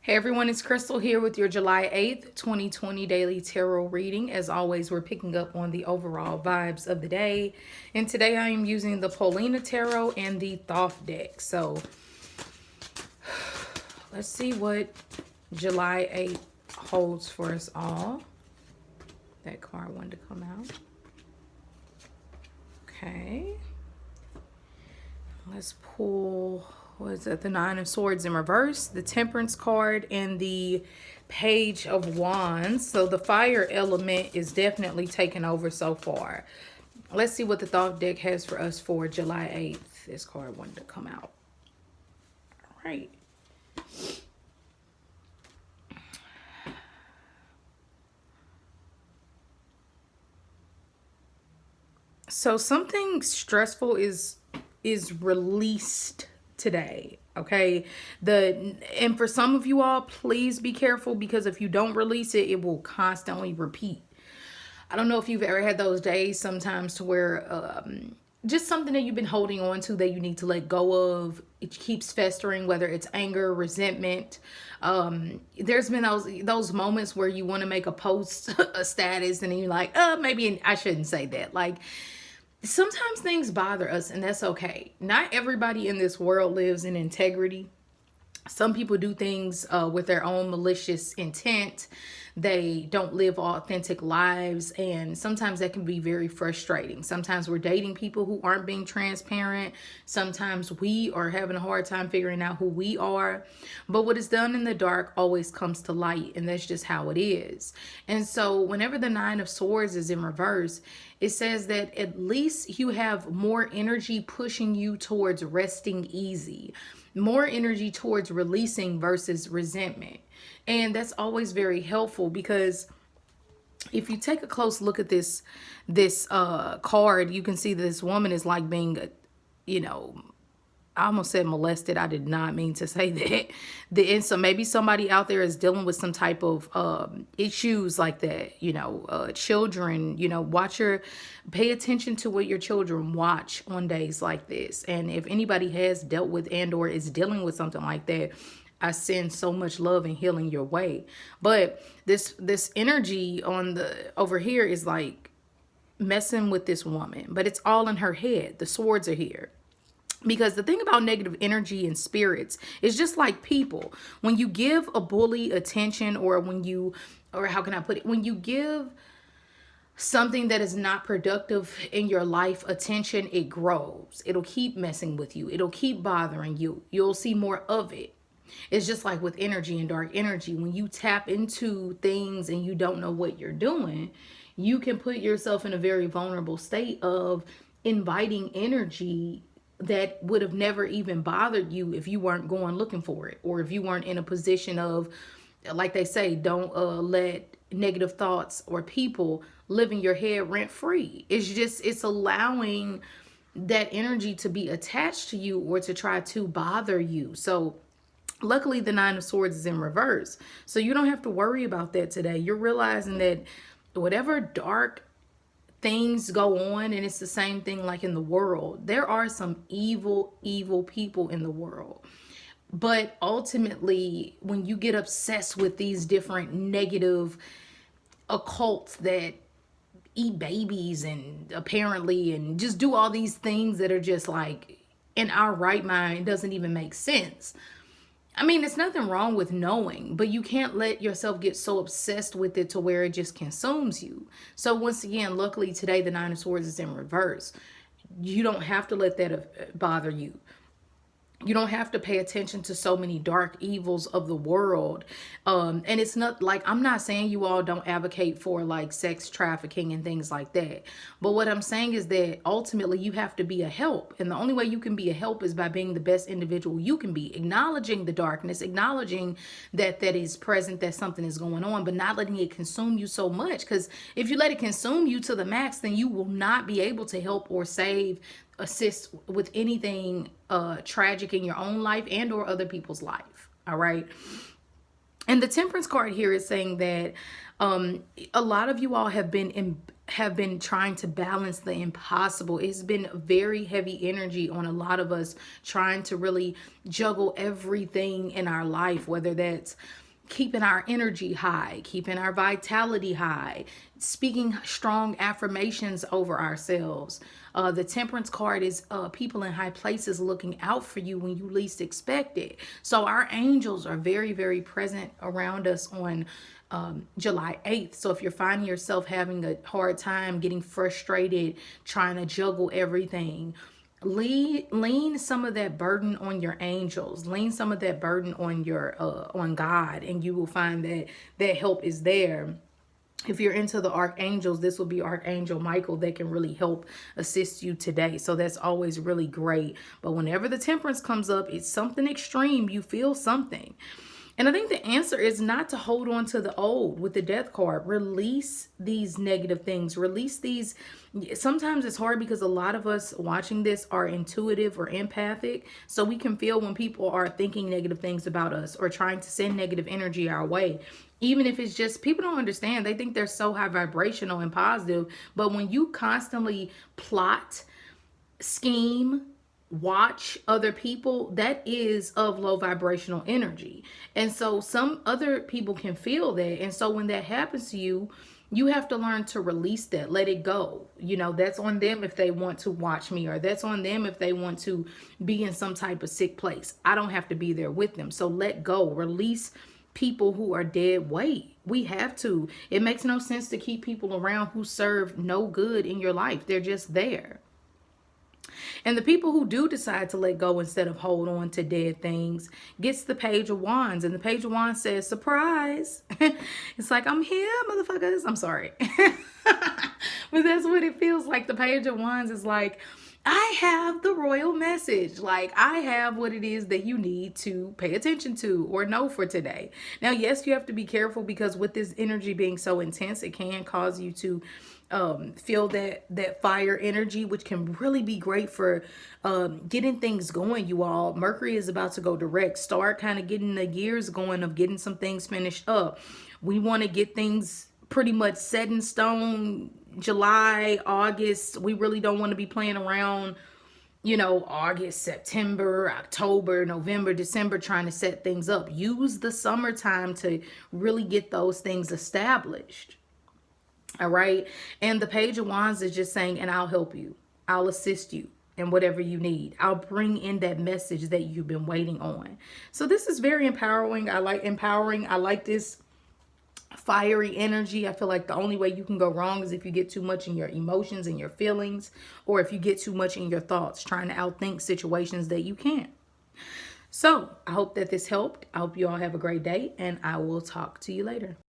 Hey everyone, it's Crystal here with your July 8th, 2020 daily tarot reading. As always, we're picking up on the overall vibes of the day. And today I am using the Paulina Tarot and the Thoth deck. So let's see what July 8th holds for us all. That card wanted to come out. Okay. Let's pull, what is that? The Nine of Swords in reverse, the Temperance card, and the Page of Wands. So the fire element is definitely taken over so far. Let's see what the Thoth deck has for us for July 8th. This card wanted to come out. All right. So something stressful is released today, okay? And for some of you all, please be careful, because if you don't release it, it will constantly repeat. I don't know if you've ever had those days sometimes to where just something that you've been holding on to that you need to let go of, it keeps festering, whether it's anger, resentment. There's been those moments where you want to make a post, a status, and then you're like, maybe I shouldn't say that. Like, sometimes things bother us, and that's okay. Not everybody in this world lives in integrity. Some people do things with their own malicious intent. They don't live authentic lives, and sometimes that can be very frustrating. Sometimes we're dating people who aren't being transparent. Sometimes we are having a hard time figuring out who we are. But what is done in the dark always comes to light, and that's just how it is. And so whenever the Nine of Swords is in reverse, it says that at least you have more energy pushing you towards resting easy, more energy towards releasing versus resentment. And that's always very helpful, because if you take a close look at this card, you can see this woman is like being, I almost said molested. I did not mean to say that. And so maybe somebody out there is dealing with some type of issues like that. Children, pay attention to what your children watch on days like this. And if anybody has dealt with and or is dealing with something like that, I send so much love and healing your way. But this energy over here is like messing with this woman, but it's all in her head. The swords are here. Because the thing about negative energy and spirits is just like people. When you give a bully attention, or how can I put it? When you give something that is not productive in your life attention, it grows. It'll keep messing with you. It'll keep bothering you. You'll see more of it. It's just like with energy and dark energy. When you tap into things and you don't know what you're doing, you can put yourself in a very vulnerable state of inviting energy that would have never even bothered you if you weren't going looking for it, or if you weren't in a position of, like they say, don't let negative thoughts or people live in your head rent free. It's allowing that energy to be attached to you or to try to bother you. So luckily the Nine of Swords is in reverse, so you don't have to worry about that today. You're realizing that whatever dark things go on, and it's the same thing like in the world, there are some evil people in the world. But ultimately, when you get obsessed with these different negative occults that eat babies and apparently and just do all these things that are just like, in our right mind, doesn't even make sense. I mean, there's nothing wrong with knowing, but you can't let yourself get so obsessed with it to where it just consumes you. So once again, luckily today, the Nine of Swords is in reverse. You don't have to let that bother you. You don't have to pay attention to so many dark evils of the world. And it's not like, I'm not saying you all don't advocate for like sex trafficking and things like that. But what I'm saying is that ultimately you have to be a help. And the only way you can be a help is by being the best individual you can be. Acknowledging the darkness, acknowledging that is present, that something is going on, but not letting it consume you so much. Because if you let it consume you to the max, then you will not be able to help or save, assist with anything tragic in your own life and or other people's life. All right. And the Temperance card here is saying that a lot of you all have been trying to balance the impossible. It's been very heavy energy on a lot of us trying to really juggle everything in our life, whether that's keeping our energy high, keeping our vitality high, speaking strong affirmations over ourselves. The Temperance card is people in high places looking out for you when you least expect it. So our angels are very, very present around us on July 8th. So if you're finding yourself having a hard time, getting frustrated, trying to juggle everything, lean some of that burden on your angels, lean some of that burden on your on God, and you will find that that help is there. If you're into the archangels, this will be Archangel Michael that can really help assist you today. So that's always really great. But whenever the Temperance comes up, it's something extreme. You feel something. And I think the answer is not to hold on to the old with the Death card. Release these negative things. Release these. Sometimes it's hard because a lot of us watching this are intuitive or empathic. So we can feel when people are thinking negative things about us or trying to send negative energy our way. Even if it's just, people don't understand. They think they're so high vibrational and positive. But when you constantly plot, scheme, watch other people, that is of low vibrational energy. And so some other people can feel that. And so when that happens to you, you have to learn to release that, let it go. You know, that's on them if they want to watch me, or that's on them if they want to be in some type of sick place. I don't have to be there with them. So let go, release people who are dead weight. We have to. It makes no sense to keep people around who serve no good in your life. They're just there. And the people who do decide to let go instead of hold on to dead things gets the Page of Wands. And the Page of Wands says, surprise. It's like, I'm here, motherfuckers. I'm sorry. But that's what it feels like. The Page of Wands is like, I have the royal message. Like, I have what it is that you need to pay attention to or know for today. Now, yes, you have to be careful because with this energy being so intense, it can cause you to feel that fire energy, which can really be great for getting things going. You all, Mercury is about to go direct. Start kind of getting the gears going of getting some things finished up. We want to get things pretty much set in stone. July, August, we really don't want to be playing around, you know, August, September, October, November, December, trying to set things up. Use the summertime to really get those things established. All right. And the Page of Wands is just saying, and I'll help you. I'll assist you in whatever you need. I'll bring in that message that you've been waiting on. So this is very empowering. I like empowering. I like this fiery energy. I feel like the only way you can go wrong is if you get too much in your emotions and your feelings, or if you get too much in your thoughts, trying to outthink situations that you can't. So I hope that this helped. I hope you all have a great day, and I will talk to you later.